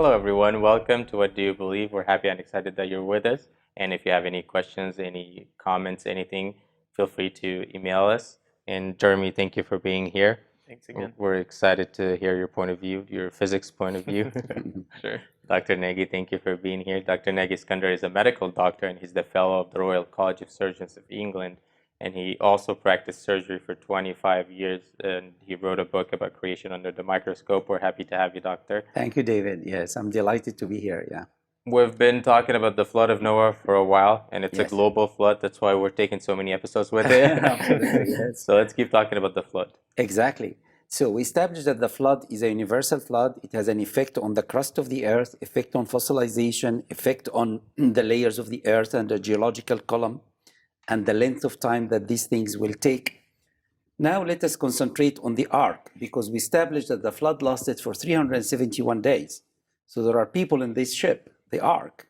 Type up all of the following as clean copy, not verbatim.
Hello, everyone. Welcome to What Do You Believe? We're happy and excited that you're with us. And if you have any questions, any comments, anything, feel free to email us. And Jeremy, thank you for being here. Thanks again. We're excited to hear your point of view, your physics point of view. Sure. Dr. Nagy, thank you for being here. Dr. Nagy Eskandar is a medical doctor, and he's the fellow of the Royal College of Surgeons of England. And he also practiced surgery for 25 years, and he wrote a book about creation under the microscope. We're happy to have you, Doctor. Thank you, David. Yes, I'm delighted to be here. Yeah. We've been talking about the flood of Noah for a while, and it's a Yes. global flood. That's why we're taking so many episodes with it. Absolutely, yes. So let's keep talking about the flood. Exactly. So we established that the flood is a universal flood. It has an effect on the crust of the earth, effect on fossilization, effect on the layers of the earth and the geological column, and the length of time that these things will take. Now let us concentrate on the ark, because we established that the flood lasted for 371 days. So there are people in this ship, the ark.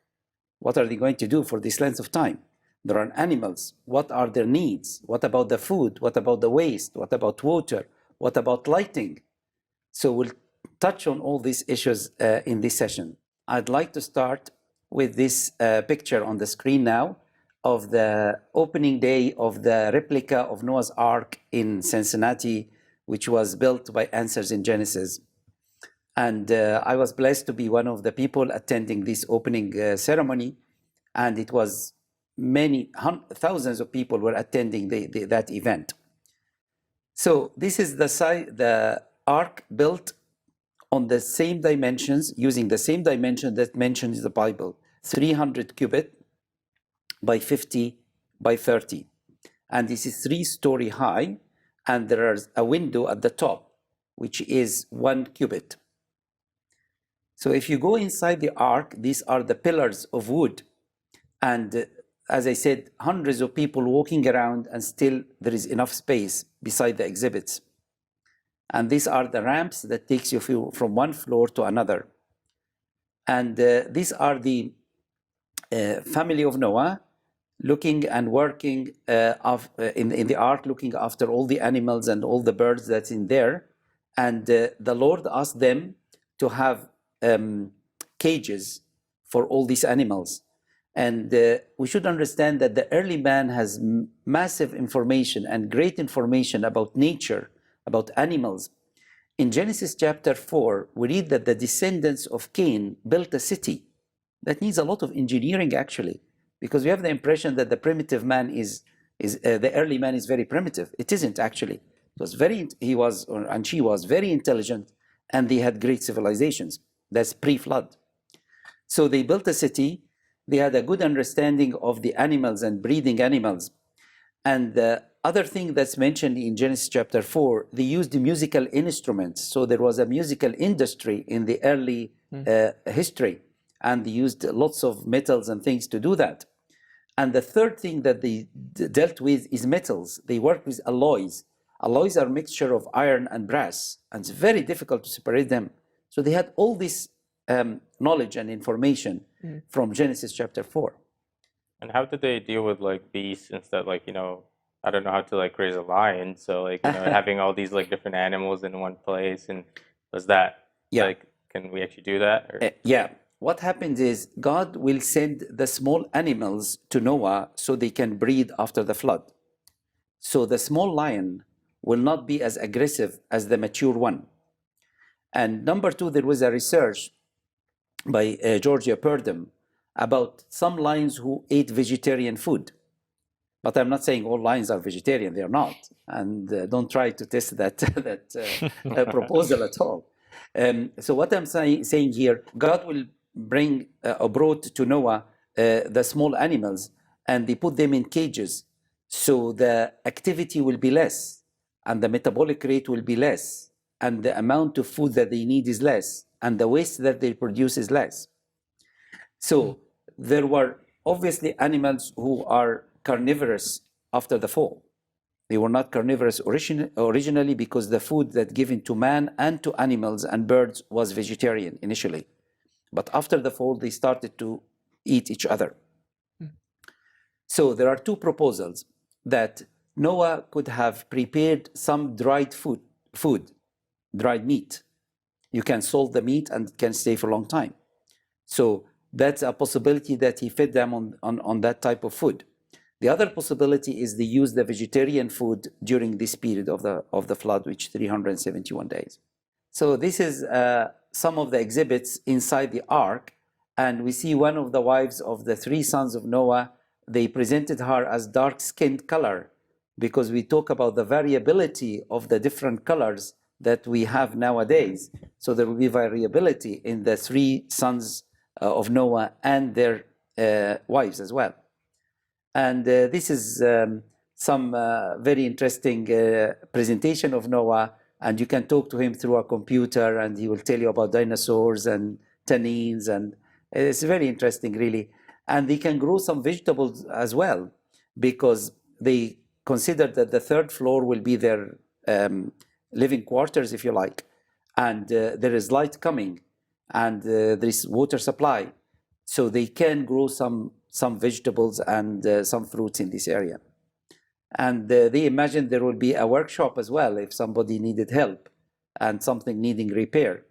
What are they going to do for this length of time? There are animals. What are their needs? What about the food? What about the waste? What about water? What about lighting? So we'll touch on all these issues in this session. I'd like to start with this picture on the screen now of the opening day of the replica of Noah's Ark in Cincinnati, which was built by Answers in Genesis. And I was blessed to be one of the people attending this opening ceremony. And it was thousands of people were attending that event. So this is the ark built on the same dimensions, using the same dimension that mentions the Bible, 300 cubit by 50 by 30. And this is 3-story high, and there is a window at the top, which is 1 cubit. So if you go inside the ark, these are the pillars of wood. And as I said, hundreds of people walking around, and still there is enough space beside the exhibits. And these are the ramps that takes you from one floor to another. And these are the family of Noah looking and working in the ark, looking after all the animals and all the birds that's in there. And the Lord asked them to have cages for all these animals. And we should understand that the early man has massive information and great information about nature, about animals. In Genesis chapter 4, we read that the descendants of Cain built a city. That needs a lot of engineering, actually, because we have the impression that the primitive man the early man is very primitive. It isn't, actually. He was and she was very intelligent, and they had great civilizations. That's pre-flood. So they built a city. They had a good understanding of the animals and breeding animals. And the other thing that's mentioned in Genesis chapter 4, they used musical instruments. So there was a musical industry in the early history, and they used lots of metals and things to do that. And the third thing that they dealt with is metals. They worked with alloys. Alloys are a mixture of iron and brass, and it's very difficult to separate them. So they had all this knowledge and information from Genesis chapter 4. And how did they deal with like beasts instead? Like, I don't know how to like raise a lion. So like, having all these like different animals in one place. And was that like, can we actually do that? Or? Yeah. What happens is God will send the small animals to Noah so they can breed after the flood. So the small lion will not be as aggressive as the mature one. And number two, there was a research by Georgia Purdom about some lions who ate vegetarian food. But I'm not saying all lions are vegetarian, they're not. And don't try to test that proposal at all. So what I'm saying here, God will brought to Noah the small animals, and they put them in cages. So the activity will be less, and the metabolic rate will be less, and the amount of food that they need is less, and the waste that they produce is less. So there were obviously animals who are carnivorous after the fall. They were not carnivorous originally because the food that given to man and to animals and birds was vegetarian initially. But after the fall, they started to eat each other. So there are two proposals that Noah could have prepared some dried food, dried meat. You can salt the meat and it can stay for a long time. So that's a possibility that he fed them on that type of food. The other possibility is they used the vegetarian food during this period of the flood, which 371 days. So this is some of the exhibits inside the ark, and we see one of the wives of the three sons of Noah. They presented her as dark-skinned color, because we talk about the variability of the different colors that we have nowadays. So there will be variability in the three sons of Noah and their wives as well. And this is some very interesting presentation of Noah, and you can talk to him through a computer and he will tell you about dinosaurs and tannins, and it's very interesting, really. And they can grow some vegetables as well, because they consider that the third floor will be their living quarters, if you like, and there is light coming, and there is water supply, so they can grow some vegetables and some fruits in this area. And they imagine there will be a workshop as well if somebody needed help and something needing repair.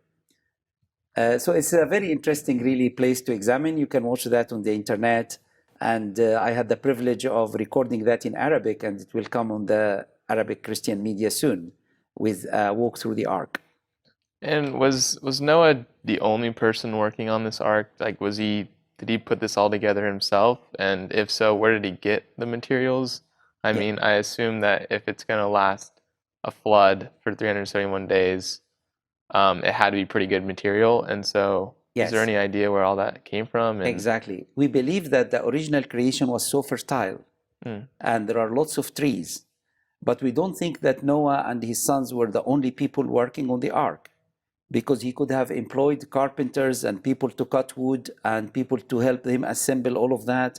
So it's a very interesting, really, place to examine. You can watch that on the internet. And I had the privilege of recording that in Arabic, and it will come on the Arabic Christian media soon with a walk through the ark. And was Noah the only person working on this ark? Like, did he put this all together himself? And if so, where did he get the materials? I mean, I assume that if it's going to last a flood for 371 days, it had to be pretty good material. And so, is there any idea where all that came from? Exactly. We believe that the original creation was so fertile, and there are lots of trees. But we don't think that Noah and his sons were the only people working on the ark, because he could have employed carpenters and people to cut wood and people to help him assemble all of that,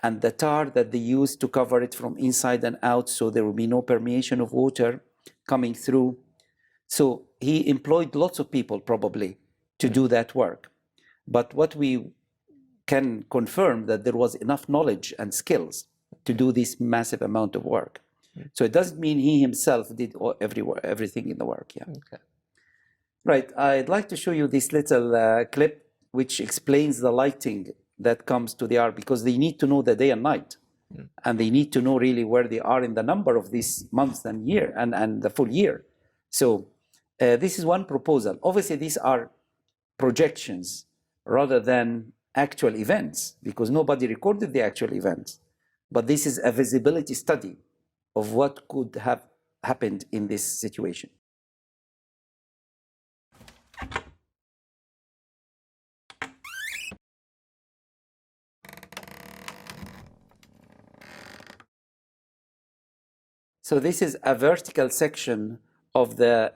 and the tar that they used to cover it from inside and out, so there will be no permeation of water coming through. So he employed lots of people probably to do that work. But what we can confirm that there was enough knowledge and skills to do this massive amount of work. So it doesn't mean he himself did everything in the work. Yeah. Okay. Right. I'd like to show you this little clip which explains the lighting that comes to the ark, because they need to know the day and night, and they need to know really where they are in the number of these months and year and the full year. So this is one proposal. Obviously, these are projections rather than actual events, because nobody recorded the actual events. But this is a visibility study of what could have happened in this situation. So this is a vertical section of the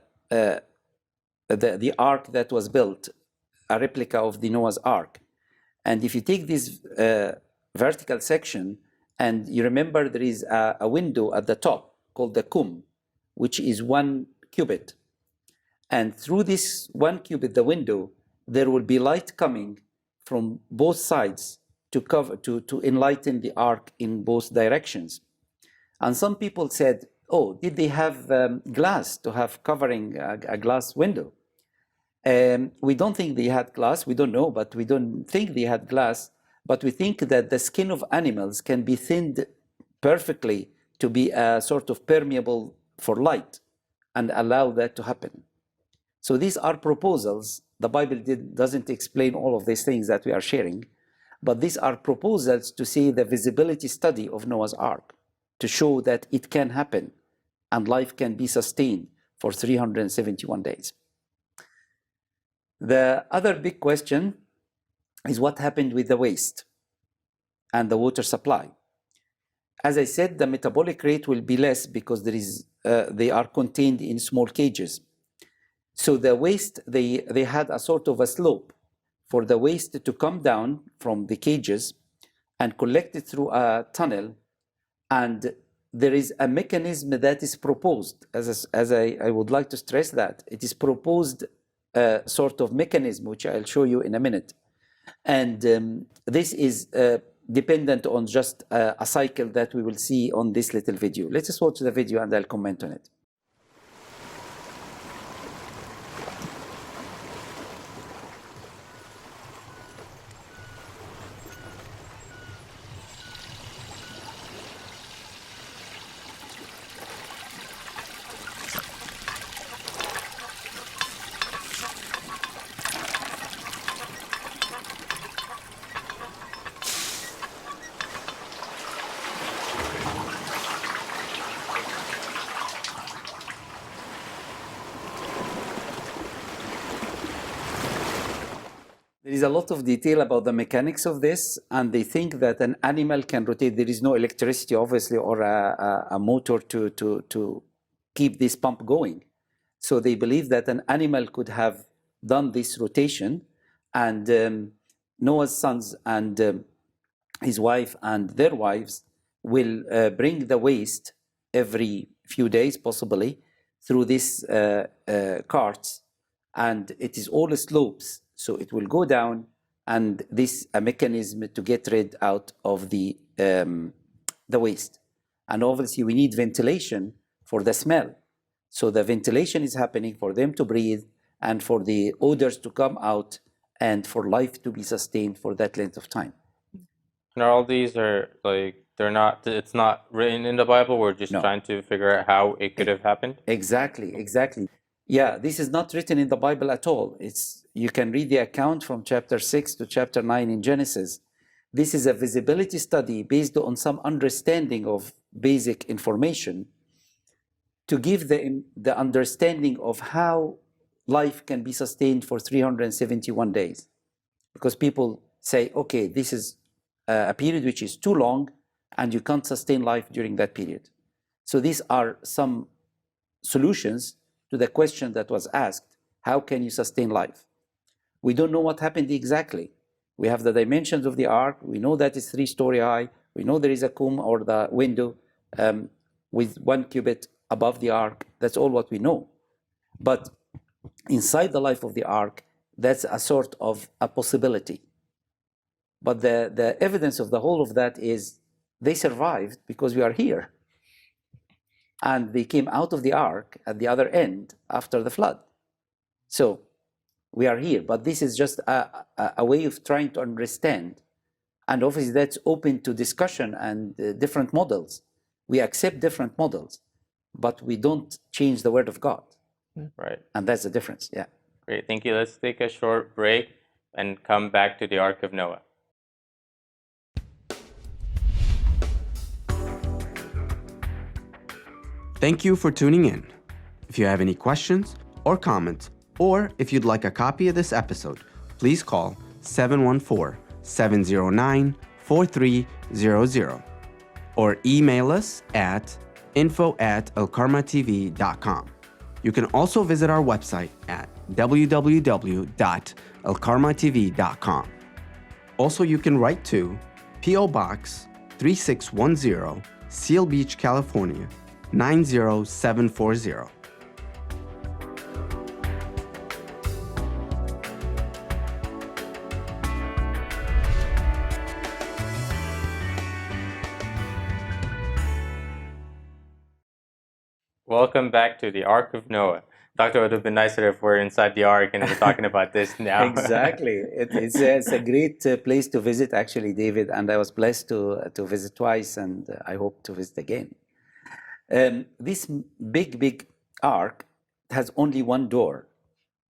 ark that was built, a replica of the Noah's Ark. And if you take this vertical section, and you remember there is a window at the top called the kum, which is 1 cubit. And through this 1 cubit, the window, there will be light coming from both sides to enlighten the ark in both directions. And some people said, oh, did they have glass to have covering a glass window? We don't think they had glass. We don't know, but we don't think they had glass. But we think that the skin of animals can be thinned perfectly to be a sort of permeable for light and allow that to happen. So these are proposals. The Bible doesn't explain all of these things that we are sharing, but these are proposals to see the visibility study of Noah's Ark, to show that it can happen and life can be sustained for 371 days. The other big question is what happened with the waste and the water supply. As I said, the metabolic rate will be less because they are contained in small cages. So the waste, they had a sort of a slope for the waste to come down from the cages and collect it through a tunnel. And there is a mechanism that is proposed, as I would like to stress that. It is proposed sort of mechanism, which I'll show you in a minute. And this is dependent on just a cycle that we will see on this little video. Let's just watch the video and I'll comment on it. There is a lot of detail about the mechanics of this, and they think that an animal can rotate. There is no electricity, obviously, or a motor to keep this pump going. So they believe that an animal could have done this rotation, and Noah's sons and his wife and their wives will bring the waste every few days, possibly, through these carts, and it is all slopes. So it will go down, and this a mechanism to get rid out of the waste. And obviously, we need ventilation for the smell. So the ventilation is happening for them to breathe, and for the odors to come out, and for life to be sustained for that length of time. And all these are like it's not written in the Bible. We're just No. trying to figure out how it could have happened. Exactly. Yeah, this is not written in the Bible at all. You can read the account from chapter 6 to chapter 9 in Genesis. This is a visibility study based on some understanding of basic information to give the understanding of how life can be sustained for 371 days. Because people say, okay, this is a period which is too long, and you can't sustain life during that period. So these are some solutions to the question that was asked, how can you sustain life? We don't know what happened exactly. We have the dimensions of the ark. We know that it's 3-story high. We know there is a comb or the window with 1 cubit above the ark. That's all what we know. But inside the life of the ark, that's a sort of a possibility. But the evidence of the whole of that is they survived because we are here. And they came out of the ark at the other end after the flood. So we are here, but this is just a way of trying to understand. And obviously that's open to discussion and different models. We accept different models, but we don't change the word of God. Right. And that's the difference, yeah. Great, thank you. Let's take a short break and come back to the Ark of Noah. Thank you for tuning in. If you have any questions or comments, or if you'd like a copy of this episode, please call 714-709-4300 or email us at info@alkarmatv.com. You can also visit our website at www.alkarmatv.com. Also, you can write to P.O. Box 3610, Seal Beach, California, 90740. Welcome back to the Ark of Noah. Doctor, it would have been nicer if we're inside the Ark and we're talking about this now. Exactly. It's a great place to visit, actually, David, and I was blessed to visit twice, and I hope to visit again. This big ark has only one door.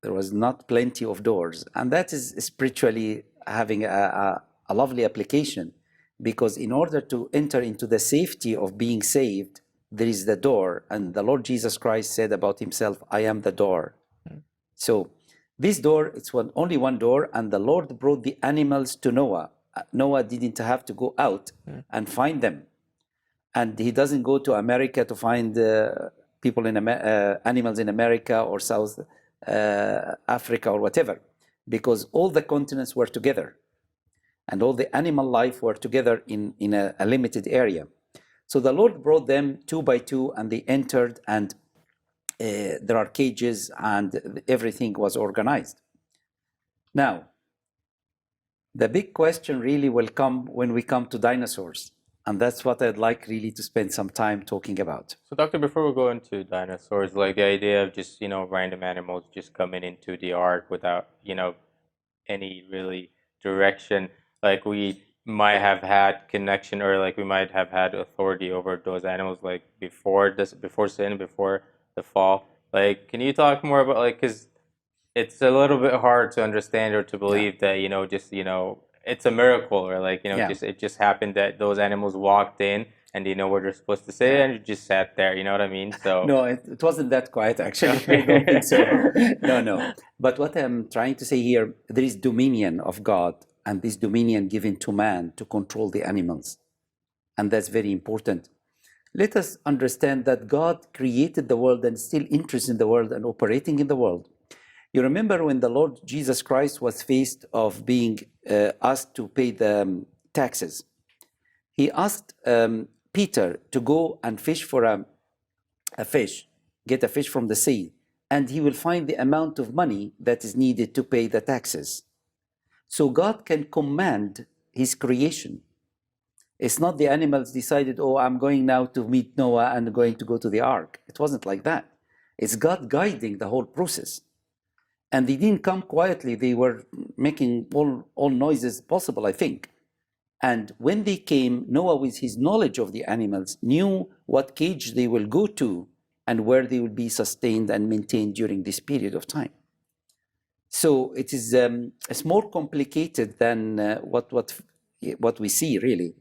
There was not plenty of doors, and that is spiritually having a lovely application, because in order to enter into the safety of being saved, there is the door, and the Lord Jesus Christ said about himself, I am the door. So this door, it's only one door, and the Lord brought the animals to Noah. Noah didn't have to go out and find them. And he doesn't go to America to find people animals in America or South Africa or whatever, because all the continents were together, and all the animal life were together in a limited area. So the Lord brought them 2 by 2, and they entered, and there are cages, and everything was organized. Now, the big question really will come when we come to dinosaurs. And that's what I'd like really to spend some time talking about. So, Doctor, before we go into dinosaurs, like the idea of just, random animals just coming into the Ark without, any really direction, like we might have had connection, or like we might have had authority over those animals, like before sin, before the fall. Like, can you talk more about, like, because it's a little bit hard to understand or to believe that, it's a miracle, or like, Yeah. it just happened that those animals walked in and they know what they're supposed to say, and you just sat there. You know what I mean? So No, it wasn't that quiet, actually. I don't think so. No. But what I'm trying to say here, there is dominion of God, and this dominion given to man to control the animals. And that's very important. Let us understand that God created the world and is still interested in the world and operating in the world. You remember when the Lord Jesus Christ was faced of being asked to pay the taxes. He asked Peter to go and fish for a fish, get a fish from the sea, and he will find the amount of money that is needed to pay the taxes. So God can command his creation. It's not the animals decided, oh, I'm going now to meet Noah and going to go to the ark. It wasn't like that. It's God guiding the whole process. And they didn't come quietly. They were making all noises possible, I think. And when they came, Noah, with his knowledge of the animals, knew what cage they will go to and where they will be sustained and maintained during this period of time. So it is it's more complicated than what we see, really.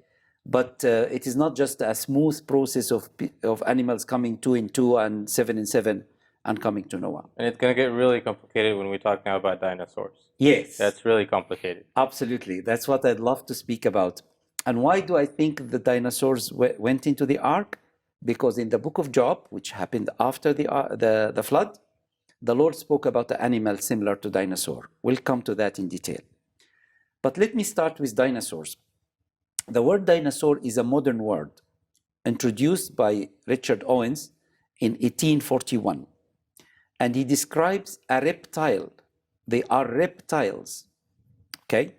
But it is not just a smooth process of animals coming 2 in 2 and 7 in 7 and coming to Noah. And it's going to get really complicated when we talk now about dinosaurs. Yes. That's really complicated. Absolutely. That's what I'd love to speak about. And why do I think the dinosaurs went into the ark? Because in the book of Job, which happened after the flood, the Lord spoke about an animal similar to dinosaur. We'll come to that in detail. But let me start with dinosaurs. The word dinosaur is a modern word introduced by Richard Owens in 1841. And he describes a reptile. They are reptiles, okay?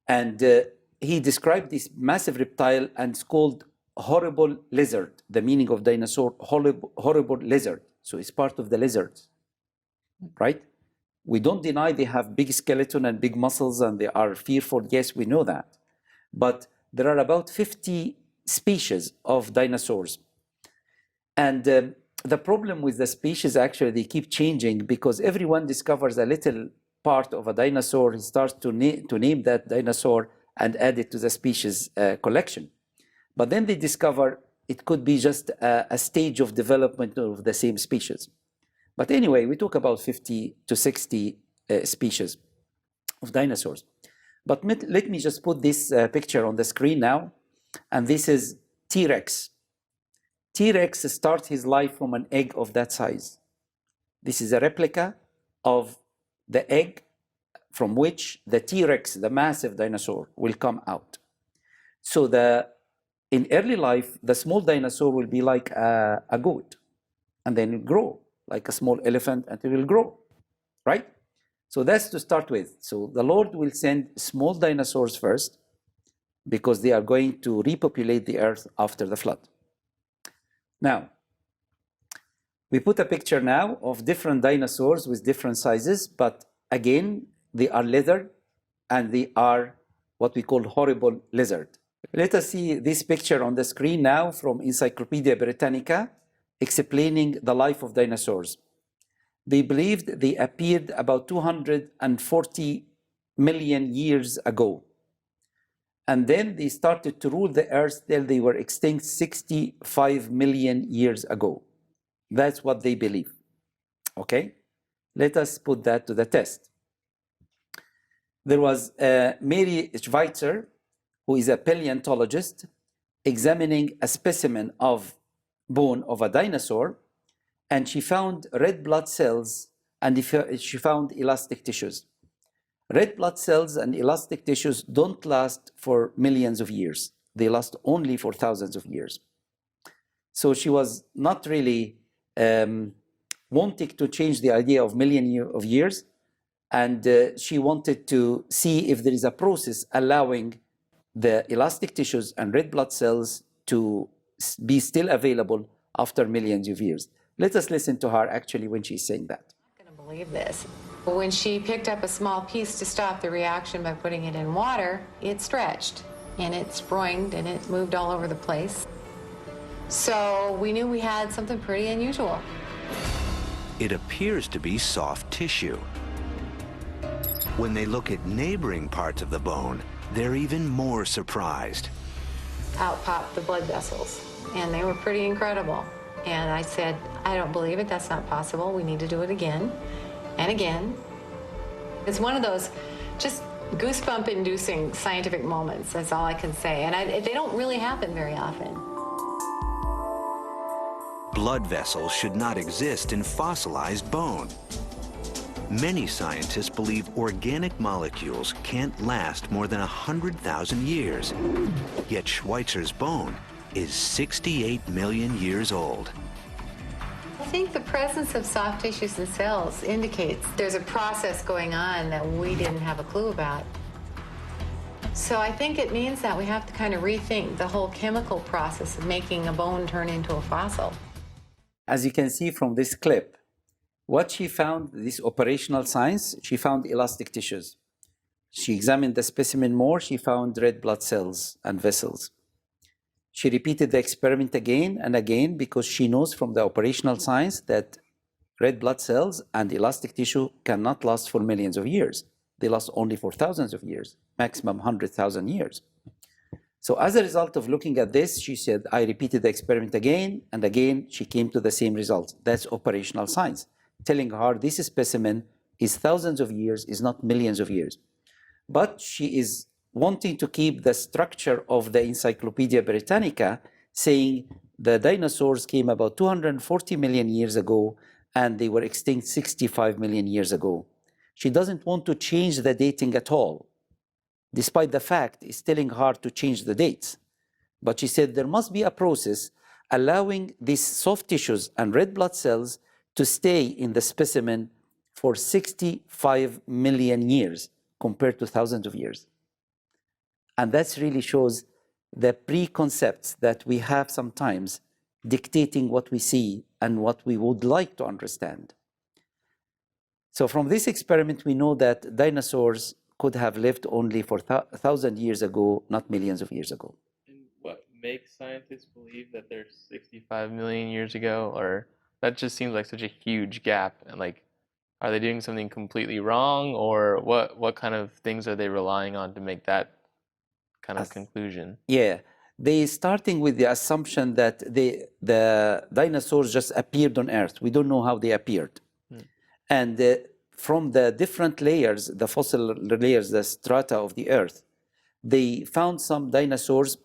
And he described this massive reptile and it's called horrible lizard. The meaning of dinosaur, horrible lizard. So it's part of the lizards, right? We don't deny they have big skeleton and big muscles and they are fearful. Yes, we know that. But there are about 50 species of dinosaurs. And the problem with the species, actually, they keep changing because everyone discovers a little part of a dinosaur. He starts to name that dinosaur and add it to the species collection. But then they discover it could be just a stage of development of the same species. But anyway, we talk about 50 to 60 species of dinosaurs. But let me just put this picture on the screen now. And this is T-Rex. T-Rex starts his life from an egg of that size. This is a replica of the egg from which the T-Rex, the massive dinosaur, will come out. So in early life, the small dinosaur will be like a goat, and then it will grow like a small elephant until it will grow, right? So that's to start with. So the Lord will send small dinosaurs first because they are going to repopulate the earth after the flood. Now, we put a picture now of different dinosaurs with different sizes, but again, they are leather and they are what we call horrible lizard. Let us see this picture on the screen now from Encyclopedia Britannica explaining the life of dinosaurs. They believed they appeared about 240 million years ago. And then they started to rule the earth till they were extinct 65 million years ago. That's what they believe. Okay? Let us put that to the test. There was Mary Schweitzer, who is a paleontologist, examining a specimen of bone of a dinosaur, and she found red blood cells and she found elastic tissues. Red blood cells and elastic tissues don't last for millions of years. They last only for thousands of years. So she was not really wanting to change the idea of million of years, and she wanted to see if there is a process allowing the elastic tissues and red blood cells to be still available after millions of years. Let us listen to her actually when she's saying that. I'm not going to believe this. When she picked up a small piece to stop the reaction by putting it in water, it stretched and it sproinged and it moved all over the place. So we knew we had something pretty unusual. It appears to be soft tissue. When they look at neighboring parts of the bone, they're even more surprised. out popped the blood vessels. And they were pretty incredible. And I said, I don't believe it, that's not possible. We need to do it again and again. It's one of those just goosebump-inducing scientific moments, that's all I can say. And they don't really happen very often. Blood vessels should not exist in fossilized bone. Many scientists believe organic molecules can't last more than 100,000 years. Yet Schweitzer's bone is 68 million years old. I think the presence of soft tissues and cells indicates there's a process going on that we didn't have a clue about. So I think it means that we have to kind of rethink the whole chemical process of making a bone turn into a fossil. As you can see from this clip, what she found, this operational science, she found elastic tissues. She examined the specimen more, she found red blood cells and vessels. She repeated the experiment again and again because she knows from the operational science that red blood cells and elastic tissue cannot last for millions of years. They last only for thousands of years, maximum 100,000 years. So as a result of looking at this, she said, I repeated the experiment again and again, she came to the same result. That's operational science, telling her this specimen is thousands of years, is not millions of years. But she is wanting to keep the structure of the Encyclopedia Britannica, saying the dinosaurs came about 240 million years ago and they were extinct 65 million years ago. She doesn't want to change the dating at all, despite the fact it's telling her to change the dates. But she said there must be a process allowing these soft tissues and red blood cells to stay in the specimen for 65 million years compared to thousands of years. And that really shows the preconcepts that we have sometimes dictating what we see and what we would like to understand. So from this experiment, we know that dinosaurs could have lived only for 1,000 years ago, not millions of years ago. And what makes scientists believe that they're 65 million years ago? Or that just seems like such a huge gap. And like, are they doing something completely wrong? Or what kind of things are they relying on to make that kind of conclusion? Yeah, they starting with the assumption that the dinosaurs just appeared on Earth. We don't know how they appeared. And from the different layers, the fossil layers, the strata of the Earth, they found some dinosaurs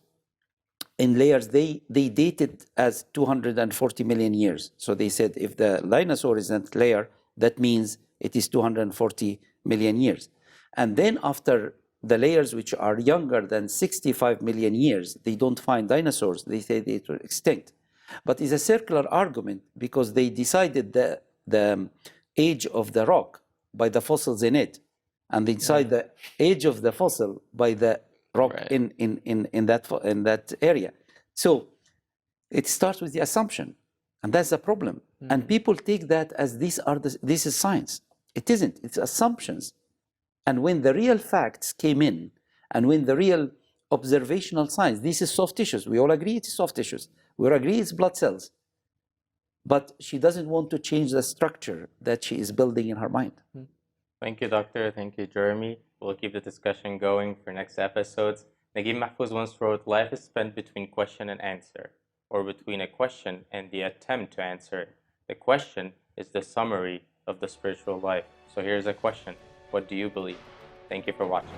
in layers they dated as 240 million years. So they said if the dinosaur is in that layer, that means it is 240 million years. And then after the layers which are younger than 65 million years, they don't find dinosaurs. They say they were extinct. But it's a circular argument because they decided the age of the rock by the fossils in it, and they decide the age of the fossil by the rock in that area. So it starts with the assumption, and that's the problem. And people take that as this is science. It isn't. It's assumptions. And when the real facts came in, and when the real observational science, this is soft tissues. We all agree it's soft tissues. We all agree it's blood cells. But she doesn't want to change the structure that she is building in her mind. Thank you, Doctor. Thank you, Jeremy. We'll keep the discussion going for next episodes. Naguib Mahfouz once wrote, life is spent between question and answer, or between a question and the attempt to answer it. The question is the summary of the spiritual life. So here's a question. What do you believe? Thank you for watching.